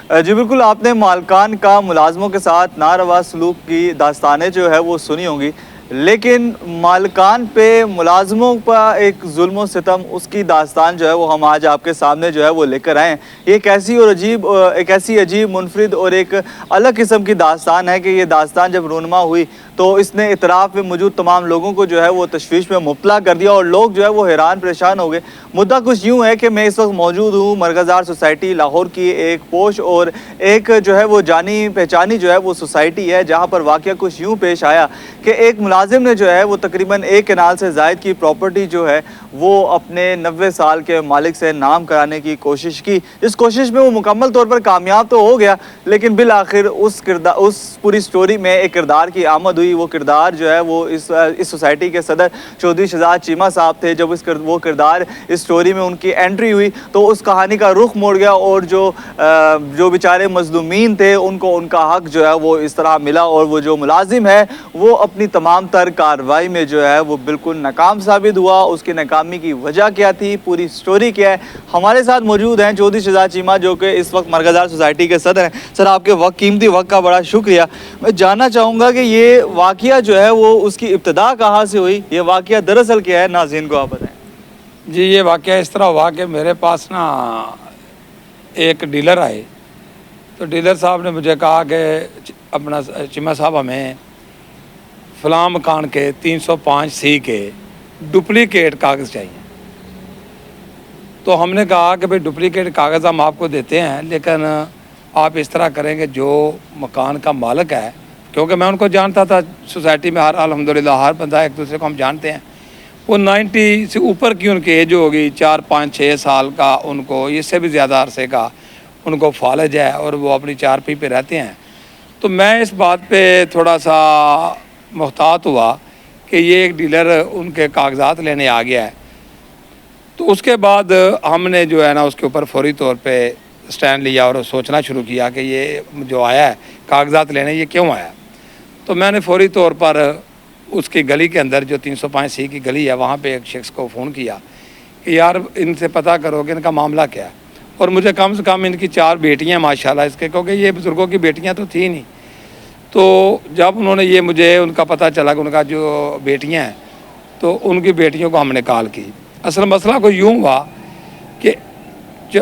جی بالکل، آپ نے مالکان کا ملازموں کے ساتھ ناروا سلوک کی داستانیں جو ہے وہ سنی ہوں گی، لیکن مالکان پہ ملازموں پر ایک ظلم و ستم، اس کی داستان جو ہے وہ ہم آج آپ کے سامنے جو ہے وہ لے کر آئے ہیں۔ یہ ایک ایسی عجیب، منفرد اور ایک الگ قسم کی داستان ہے کہ یہ داستان جب رونما ہوئی تو اس نے اطراف میں موجود تمام لوگوں کو جو ہے وہ تشویش میں مبتلا کر دیا، اور لوگ جو ہے وہ حیران پریشان ہو گئے۔ مدعا کچھ یوں ہے کہ میں اس وقت موجود ہوں مرغزار سوسائٹی لاہور کی ایک پوش اور ایک جو ہے وہ جانی پہچانی جو ہے وہ سوسائٹی ہے، جہاں پر واقعہ کچھ یوں پیش آیا کہ ایک ملازم نے جو ہے وہ تقریباً 1 کنال سے زائد کی پراپرٹی جو ہے وہ اپنے 90 سال کے مالک سے نام کرانے کی کوشش کی۔ اس کوشش میں وہ مکمل طور پر کامیاب تو ہو گیا، لیکن بالآخر اس پوری سٹوری میں ایک کردار کی آمد ہوئی۔ وہ کردار جو ہے وہ اس سوسائٹی کے صدر چودھری شہزاد چیمہ صاحب تھے۔ جب وہ کردار اس سٹوری میں ان کی انٹری ہوئی تو اس کہانی کا رخ موڑ گیا، اور جو بیچارے مظلومین تھے ان کو ان کا حق جو ہے وہ اس طرح ملا، اور وہ جو ملازم ہے وہ اپنی تمام تر کارروائی میں جو ہے وہ بالکل ناکام ثابت ہوا۔ اس کی ناکامی کی وجہ کیا تھی، پوری سٹوری کیا ہے؟ ہمارے ساتھ موجود ہیں چودھری شہزاد چیمہ، جو کہ اس وقت مرغزار سوسائٹی کے صدر ہیں۔ سر، آپ کے قیمتی وقت کا بڑا شکریہ۔ میں جاننا چاہوں گا کہ یہ واقعہ جو ہے وہ اس کی ابتدا کہاں سے ہوئی، یہ واقعہ دراصل کیا ہے، ناظرین کو آپ بتائیں۔ جی، یہ واقعہ اس طرح ہوا کہ میرے پاس ایک ڈیلر آئے، تو ڈیلر صاحب نے مجھے کہا کہ اپنا چیمہ صاحب ہمیں فلاں مکان کے 305C کے ڈپلیکیٹ کاغذ چاہیے۔ تو ہم نے کہا کہ بھئی ڈپلیکیٹ کاغذ ہم آپ کو دیتے ہیں، لیکن آپ اس طرح کریں کہ جو مکان کا مالک ہے، کیونکہ میں ان کو جانتا تھا، سوسائٹی میں الحمدللہ ہر بندہ ایک دوسرے کو ہم جانتے ہیں، وہ 90 سے اوپر کی ان کی ایج ہوگی، 4 5 6 سال کا ان کو، اس سے بھی زیادہ عرصے کا ان کو فالج ہے، اور وہ اپنی چارپائی پہ رہتے ہیں۔ تو میں اس بات پہ تھوڑا سا محتاط ہوا کہ یہ ایک ڈیلر ان کے کاغذات لینے آ گیا ہے۔ تو اس کے بعد ہم نے جو ہے اس کے اوپر فوری طور پہ سٹینڈ لیا اور سوچنا شروع کیا کہ یہ جو آیا ہے کاغذات لینے، یہ کیوں آیا؟ تو میں نے فوری طور پر اس کی گلی کے اندر جو 305C کی گلی ہے وہاں پہ ایک شخص کو فون کیا کہ یار ان سے پتہ کرو کہ ان کا معاملہ کیا ہے، اور مجھے کم سے کم ان کی 4 بیٹیاں ماشاءاللہ اس کے، کیونکہ یہ بزرگوں کی بیٹیاں تو تھیں نہیں۔ تو جب انہوں نے یہ مجھے ان کا پتہ چلا کہ ان کا جو بیٹیاں ہیں، تو ان کی بیٹیوں کو ہم نے کال کی۔ اصل مسئلہ کو یوں ہوا کہ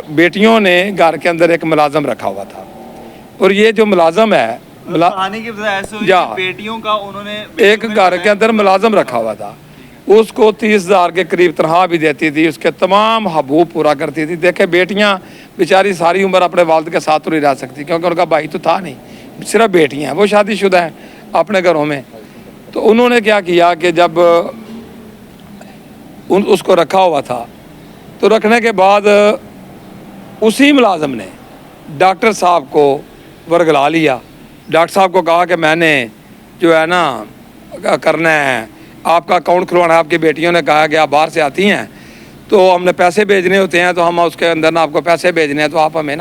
بیٹیوں نے گھر کے اندر ایک ملازم رکھا ہوا تھا، اور یہ جو ملازم ہے کہانی کی ابتدا ایسے ہوئی کہ بیٹیوں کا انہوں نے ایک گھر کے اندر ملازم رکھا ہوا تھا، اس کو 30,000 کے قریب تنخواہ بھی دیتی تھی، اس کے تمام حقوق پورا کرتی تھی۔ دیکھیں بیٹیاں بیچاری ساری عمر اپنے والد کے ساتھ تو نہیں رہ سکتی، کیونکہ ان کا بھائی تو تھا نہیں، صرف بیٹیاں ہیں، وہ شادی شدہ ہیں اپنے گھروں میں۔ تو انہوں نے کیا کیا کہ جب اس کو رکھا ہوا تھا، تو رکھنے کے بعد اسی ملازم نے ڈاکٹر صاحب کو ورگلا لیا۔ ڈاکٹر صاحب کو کہا کہ میں نے جو ہے کرنا ہے، آپ کا اکاؤنٹ کھلوانا ہے۔ آپ کی بیٹیوں نے کہا کہ آپ باہر سے آتی ہیں تو ہم نے پیسے بھیجنے ہوتے ہیں، تو ہم اس کے اندر آپ کو پیسے بھیجنے ہیں، تو آپ ہمیں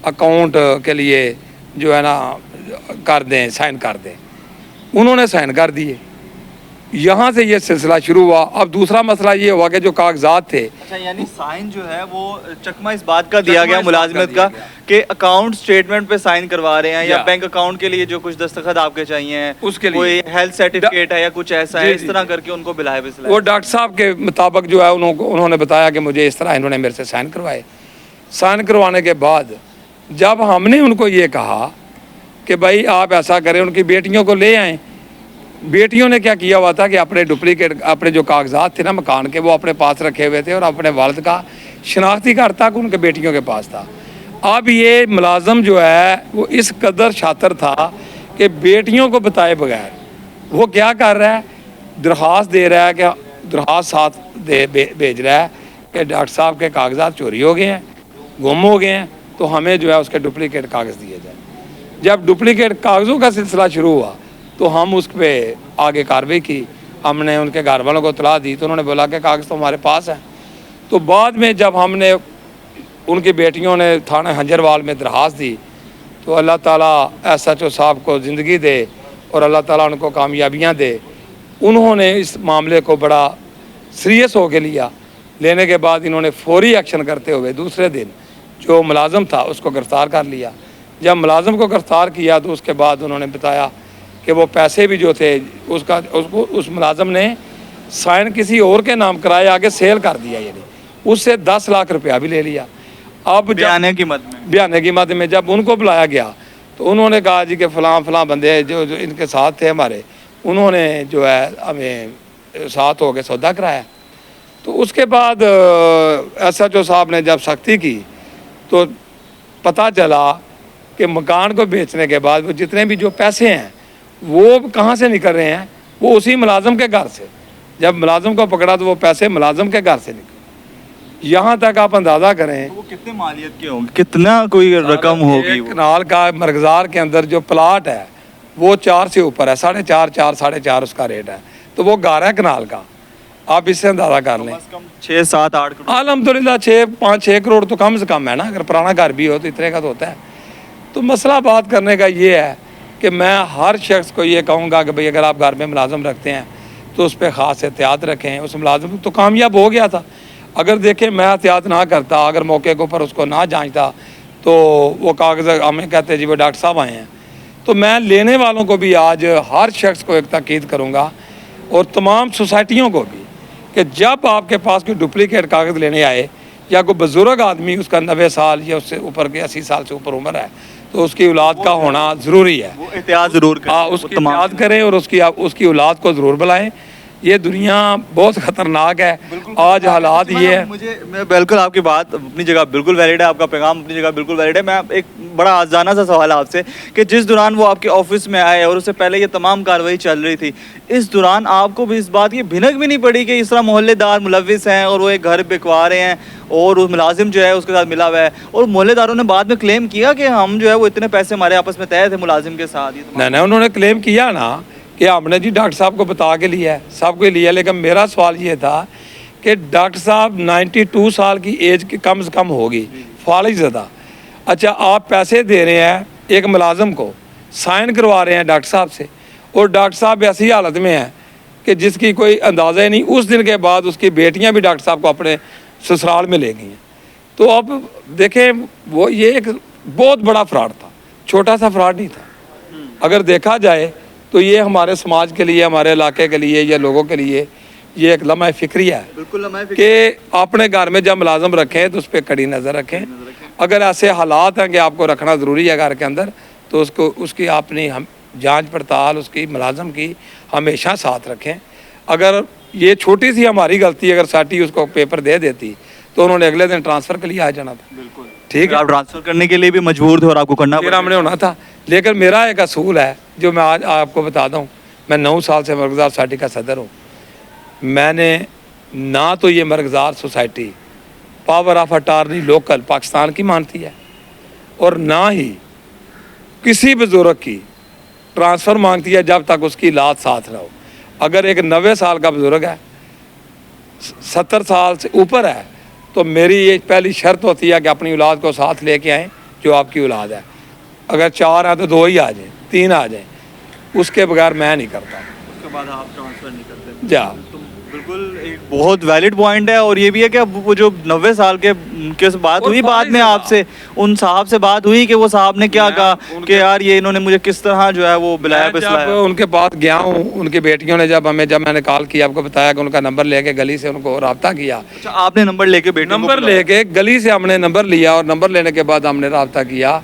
اکاؤنٹ کے لیے جو ہے کر دیں، سائن کر دیں۔ انہوں نے سائن کر دیے۔ یہاں سے یہ سلسلہ شروع ہوا۔ اب دوسرا مسئلہ یہ ہوا کہ جو کاغذات تھے، اچھا، یعنی سائن جو ہے وہ چکمہ اس بات کا دیا گیا ملازمت کا کہ اکاؤنٹ سٹیٹمنٹ پہ سائن کروا رہے ہیں، یا بینک اکاؤنٹ کے لیے جو کچھ دستخط آپ کے چاہیے اس کے لیے کوئی ہیلتھ سرٹیفکیٹ ہے یا کچھ ایسا ہے، اس طرح کر کے ان کو بلائے بسلائے۔ وہ ڈاکٹر صاحب کے مطابق جو ہے انہوں نے بتایا کہ مجھے اس طرح انہوں نے میرے سے سائن کروائے۔ سائن کروانے کے بعد جب ہم نے ان کو یہ کہا کہ بھائی آپ ایسا کریں، ان کی بیٹیوں کو لے آئیں، بیٹیوں نے کیا کیا ہوا تھا کہ اپنے ڈپلیکیٹ اپنے جو کاغذات تھے مکان کے، وہ اپنے پاس رکھے ہوئے تھے، اور اپنے والد کا شناختی کارڈ تک ان کے بیٹیوں کے پاس تھا۔ اب یہ ملازم جو ہے وہ اس قدر شاطر تھا کہ بیٹیوں کو بتائے بغیر وہ کیا کر رہا ہے، درخواست دے رہا ہے کہ درخواست ساتھ بھیج رہا ہے کہ ڈاکٹر صاحب کے کاغذات چوری ہو گئے ہیں، گم ہو گئے ہیں، تو ہمیں جو ہے اس کے ڈپلیکیٹ کاغذ دیے جائیں۔ جب ڈپلیکیٹ کاغذوں کا سلسلہ شروع ہوا تو ہم اس پہ آگے کارروائی کی۔ ہم نے ان کے گھر والوں کو اطلاع دی، تو انہوں نے بولا کہ کاغذ تو ہمارے پاس ہیں۔ تو بعد میں جب ہم نے ان کی بیٹیوں نے تھانہ ہنجروال میں درخواست دی، تو اللہ تعالیٰ SHO صاحب کو زندگی دے اور اللہ تعالیٰ ان کو کامیابیاں دے، انہوں نے اس معاملے کو بڑا سیریس ہو کے لیا۔ لینے کے بعد انہوں نے فوری ایکشن کرتے ہوئے دوسرے دن جو ملازم تھا اس کو گرفتار کر لیا۔ جب ملازم کو گرفتار کیا تو اس کے بعد انہوں نے بتایا کہ وہ پیسے بھی جو تھے اس ملازم نے سائن کسی اور کے نام کرائے آگے سیل کر دیا، یعنی اس سے 10 لاکھ روپیہ بھی لے لیا۔ اب بیانے کی مد میں بیانے کی مد میں جب ان کو بلایا گیا تو انہوں نے کہا جی کہ فلاں بندے جو ان کے ساتھ تھے ہمارے، انہوں نے جو ہے ہمیں ساتھ ہو کے سودا کرایا۔ تو اس کے بعد ایس ایچ او صاحب نے جب سختی کی تو پتہ چلا کہ مکان کو بیچنے کے بعد وہ جتنے بھی جو پیسے ہیں وہ کہاں سے نکل رہے ہیں، وہ اسی ملازم کے گھر سے۔ جب ملازم کو پکڑا تو وہ پیسے ملازم کے گھر سے نکلے۔ یہاں تک آپ اندازہ کریں وہ کتنے مالیت کے ہوں گے، کتنا کوئی رقم ہوگی؟ ایک کنال کا مرغزار کے اندر جو پلاٹ ہے وہ 4 سے اوپر ہے، 4.5 4.5 اس کا ریٹ ہے، تو وہ گھر ہے کنال کا، آپ اس سے اندازہ کر لیں۔ 6 7 8 کروڑ الحمدللہ 5-6 کروڑ تو کم سے کم ہے نا، اگر پرانا گھر بھی ہو تو اتنے کا تو ہوتا ہے۔ تو مسئلہ بات کرنے کا یہ ہے کہ میں ہر شخص کو یہ کہوں گا کہ بھئی اگر آپ گھر میں ملازم رکھتے ہیں تو اس پہ خاص احتیاط رکھیں۔ اس ملازم تو کامیاب ہو گیا تھا، اگر دیکھیں میں احتیاط نہ کرتا، اگر موقع کے اوپر اس کو نہ جانچتا تو وہ کاغذ ہمیں کہتے جی وہ ڈاکٹر صاحب آئے ہیں۔ تو میں لینے والوں کو بھی آج ہر شخص کو ایک تاکید کروں گا اور تمام سوسائٹیوں کو بھی کہ جب آپ کے پاس کوئی ڈپلیکیٹ کاغذ لینے آئے یا کوئی بزرگ آدمی اس کا 90 سال یا اس سے اوپر کے 80 سال سے اوپر عمر ہے تو اس کی اولاد کا ہونا ضروری ہے، وہ احتیاط ضرور کریں، اس کی احتیاط کریں اور اس کی اولاد کو ضرور بلائیں۔ یہ دنیا بہت خطرناک ہے، آج حالات یہ ہے۔ میں بالکل آپ کی بات اپنی جگہ بالکل ویلڈ ہے، آپ کا پیغام اپنی جگہ بالکل ویلڈ ہے۔ میں ایک بڑا آزادانہ سا سوال ہے آپ سے کہ جس دوران وہ آپ کے آفس میں آئے اور اس سے پہلے یہ تمام کارروائی چل رہی تھی، اس دوران آپ کو بھی اس بات کی بھنک بھی نہیں پڑی کہ اس طرح محلے دار ملوث ہیں اور وہ ایک گھر بکوا رہے ہیں اور وہ ملازم جو ہے اس کے ساتھ ملا ہوا ہے، اور محلے داروں نے بعد میں کلیم کیا کہ ہم جو ہے وہ اتنے پیسے ہمارے آپس میں طے تھے ملازم کے ساتھ؟ نہیں، انہوں نے کلیم کیا نا کہ ہم نے جی ڈاکٹر صاحب کو بتا کے لیا ہے، سب کو لیا، لیکن میرا سوال یہ تھا کہ ڈاکٹر صاحب 92 سال کی ایج کی کم سے کم ہوگی، فالج زدہ۔ اچھا آپ پیسے دے رہے ہیں ایک ملازم کو، سائن کروا رہے ہیں ڈاکٹر صاحب سے، اور ڈاکٹر صاحب ایسی حالت میں ہیں کہ جس کی کوئی اندازہ ہی نہیں۔ اس دن کے بعد اس کی بیٹیاں بھی ڈاکٹر صاحب کو اپنے سسرال میں لے گئی ہیں۔ تو اب دیکھیں وہ یہ ایک بہت بڑا فراڈ تھا، چھوٹا سا فراڈ نہیں تھا۔ اگر دیکھا جائے تو یہ ہمارے سماج کے لیے، ہمارے علاقے کے لیے یا لوگوں کے لیے یہ ایک لمحہ فکریہ ہے بالکل کہ اپنے گھر میں جب ملازم رکھیں تو اس پہ کڑی نظر رکھیں۔ اگر ایسے حالات ہیں کہ آپ کو رکھنا ضروری ہے گھر کے اندر تو اس کی اپنی جانچ پڑتال اس کی ملازم کی ہمیشہ ساتھ رکھیں۔ اگر یہ چھوٹی سی ہماری غلطی اگر ساٹھی اس کو پیپر دے دیتی تو انہوں نے اگلے دن ٹرانسفر کے لیے آ جانا تھا، بالکل ٹھیک ہے، آپ ٹرانسفر کرنے کے لیے بھی مجبور تھے اور آپ کو کرنا پھر ہم نے ہونا تھا۔ لیکن میرا ایک اصول ہے جو میں آج آپ کو بتا دوں، میں 9 سال سے مرغزار سوسائٹی کا صدر ہوں۔ میں نے نہ تو یہ Marghzar society power of attorney local Pakistan کی مانتی ہے اور نہ ہی کسی بزرگ کی ٹرانسفر مانگتی ہے جب تک اس کی اولاد ساتھ نہ ہو۔ اگر ایک 90 سال کا بزرگ ہے، 70 سال سے اوپر ہے، تو میری یہ پہلی شرط ہوتی ہے کہ اپنی اولاد کو ساتھ لے کے آئیں جو آپ کی اولاد ہے۔ اگر 4 ہیں تو 2 ہی آ جائیں، 3 آ جائیں، اس کے بغیر میں نہیں کرتا۔ اس کے بعد آپ ٹرانسفر نہیں کرتے؟ جا بالکل ایک بہت ویلڈ پوائنٹ ہے، اور یہ بھی ہے کہ وہ جو 90 سال کے بات ہوئی بعد میں آپ سے ان صاحب سے بات ہوئی کہ وہ صاحب نے کیا کہا کہ یار یہ انہوں نے مجھے کس طرح جو ہے وہ بلایا بسلایا؟ جب ان کے پاس گیا ہوں، ان کی بیٹیوں نے جب میں نے کال کی، آپ کو بتایا کہ ان کا نمبر لے کے گلی سے ان کو رابطہ کیا۔ اچھا آپ نے نمبر لے کے نمبر لے کے گلی سے ہم نے نمبر لیا اور نمبر لینے کے بعد ہم نے رابطہ کیا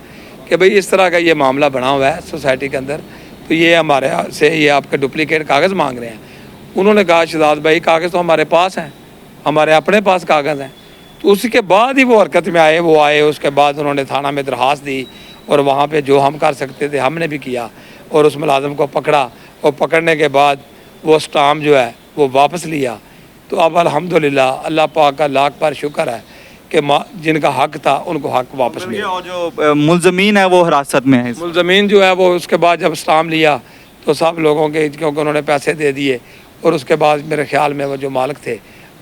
کہ بھئی اس طرح کا یہ معاملہ بنا ہوا ہے سوسائٹی کے اندر، تو یہ ہمارے سے یہ آپ کے ڈپلیکیٹ کاغذ مانگ رہے ہیں۔ انہوں نے کہا شہزاد بھائی کاغذ تو ہمارے پاس ہیں، ہمارے اپنے پاس کاغذ ہیں۔ تو اس کے بعد ہی وہ حرکت میں آئے، وہ آئے، اس کے بعد انہوں نے تھانہ میں درخواست دی اور وہاں پہ جو ہم کر سکتے تھے ہم نے بھی کیا اور اس ملازم کو پکڑا، اور پکڑنے کے بعد وہ اسٹامپ جو ہے وہ واپس لیا۔ تو اب الحمدللہ اللہ پاک کا لاکھ پر شکر ہے کہ جن کا حق تھا ان کو حق واپس ملا، اور جو ملزمین ہے وہ حراست میں ہے۔ ملزمین جو ہے وہ اس کے بعد جب اسٹامپ لیا تو سب لوگوں کے کیونکہ انہوں نے پیسے دے دیے، اور اس کے بعد میرے خیال میں وہ جو مالک تھے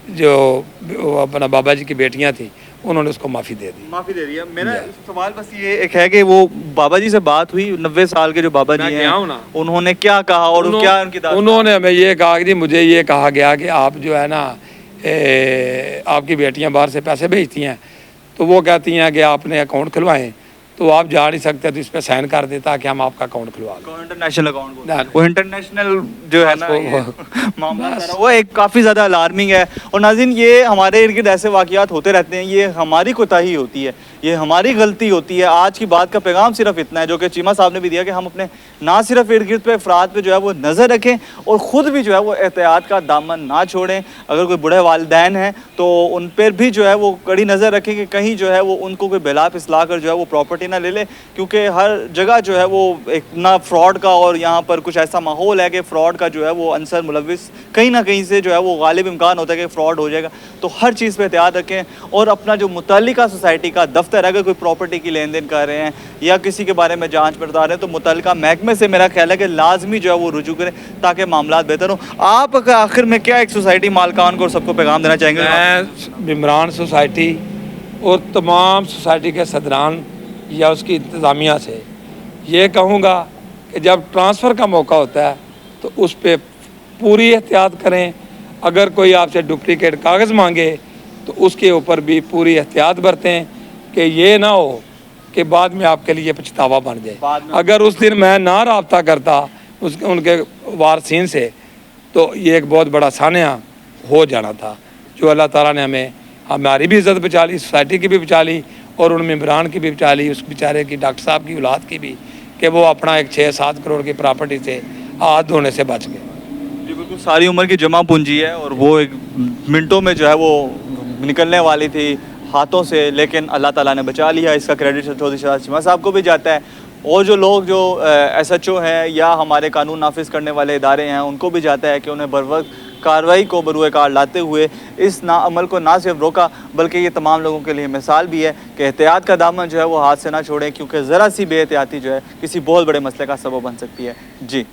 جو اپنا بابا جی کی بیٹیاں تھیں انہوں نے اس کو معافی دے دی ہے۔ میرا سوال بس یہ ایک ہے کہ وہ بابا جی سے بات ہوئی، 90 سال کے جو بابا جی ہیں انہوں نے کیا کہا اور کیا ان کی انہوں نے ہمیں یہ کہا کہ جی مجھے یہ کہا گیا کہ آپ جو ہے نا آپ کی بیٹیاں باہر سے پیسے بھیجتی ہیں تو وہ کہتی ہیں کہ آپ نے اکاؤنٹ کھلوائیں تو آپ جا نہیں سکتے تو اس پہ سائن کر دے تاکہ ہم آپ کا اکاؤنٹ کھلوا لیں. انٹرنیشنل اکاؤنٹ نہ، وہ انٹرنیشنل جو ہے نا وہ- یہ معاملہ بس. سارا وہ ایک کافی زیادہ الارمنگ ہے. اور ناظرین یہ ہمارے ارد گرد ایسے واقعات ہوتے رہتے ہیں, یہ ہماری کوتاہی ہوتی ہے, یہ ہماری غلطی ہوتی ہے. آج کی بات کا پیغام صرف اتنا ہے جو کہ چیمہ صاحب نے بھی دیا کہ ہم اپنے نہ صرف ارد گرد پہ افراد پہ جو ہے وہ نظر رکھیں اور خود بھی جو ہے وہ احتیاط کا دامن نہ چھوڑیں. اگر کوئی بوڑھے والدین ہیں تو ان پر بھی جو ہے وہ کڑی نظر رکھیں کہ کہیں جو ہے وہ ان کو کوئی بلا پسلا کر جو ہے وہ پراپرٹی نہ لے لے, کیونکہ ہر جگہ جو ہے وہ ایک نہ فراڈ کا اور یہاں پر کچھ ایسا ماحول ہے کہ فراڈ کا جو ہے وہ عنصر ملوث کہیں نہ کہیں سے جو ہے وہ غالب امکان ہوتا ہے کہ فراڈ ہو جائے گا. تو ہر چیز پہ احتیاط رکھیں اور اپنا جو متعلقہ سوسائٹی کا دفتر ہے, اگر کوئی پراپرٹی کی لین دین کر رہے ہیں یا کسی کے بارے میں جانچ پڑتال رہے ہیں تو متعلقہ محکمے سے میرا خیال ہے کہ لازمی جو ہے وہ رجوع کریں تاکہ معاملات بہتر ہوں. آپ آخر میں کیا ایک سوسائٹی مالکان کو اور سب کو پیغام دینا چاہیں گے؟ میں بمران سوسائٹی اور تمام سوسائٹی کے صدران یا اس کی انتظامیہ سے یہ کہوں گا کہ جب ٹرانسفر کا موقع ہوتا ہے تو اس پہ پوری احتیاط کریں. اگر کوئی آپ سے ڈپلیکیٹ کاغذ مانگے تو اس کے اوپر بھی پوری احتیاط برتیں کہ یہ نہ ہو کہ بعد میں آپ کے لیے پچھتاوا بن جائے. اگر اس دن میں نہ رابطہ کرتا ان کے وارثین سے تو یہ ایک بہت بڑا سانحہ ہو جانا تھا, جو اللہ تعالیٰ نے ہماری بھی عزت بچا لی, سوسائٹی کی بھی بچا لی اور ان ممبران کی بھی بچا لی, اس بیچارے کی ڈاکٹر صاحب کی اولاد کی بھی, کہ وہ اپنا ایک 6-7 کروڑ کی پراپرٹی سے ہاتھ دھونے سے بچ گئے. جی بالکل, ساری عمر کی جمع پونجی ہے اور وہ ایک منٹوں میں جو ہے وہ نکلنے والی تھی ہاتھوں سے, لیکن اللہ تعالیٰ نے بچا لیا. اس کا کریڈٹ چودھری شہزاد چیمہ صاحب کو بھی جاتا ہے اور جو لوگ جو ایس ایچ او ہیں یا ہمارے قانون نافذ کرنے والے ادارے ہیں ان کو بھی جاتا ہے کہ انہیں بروقت کارروائی کو بروئے کار لاتے ہوئے اس عمل کو نہ صرف روکا بلکہ یہ تمام لوگوں کے لیے مثال بھی ہے کہ احتیاط کا دامن جو ہے وہ ہاتھ سے نہ چھوڑیں, کیونکہ ذرا سی بے احتیاطی جو ہے کسی بہت بڑے مسئلے کا سبب بن سکتی ہے. جی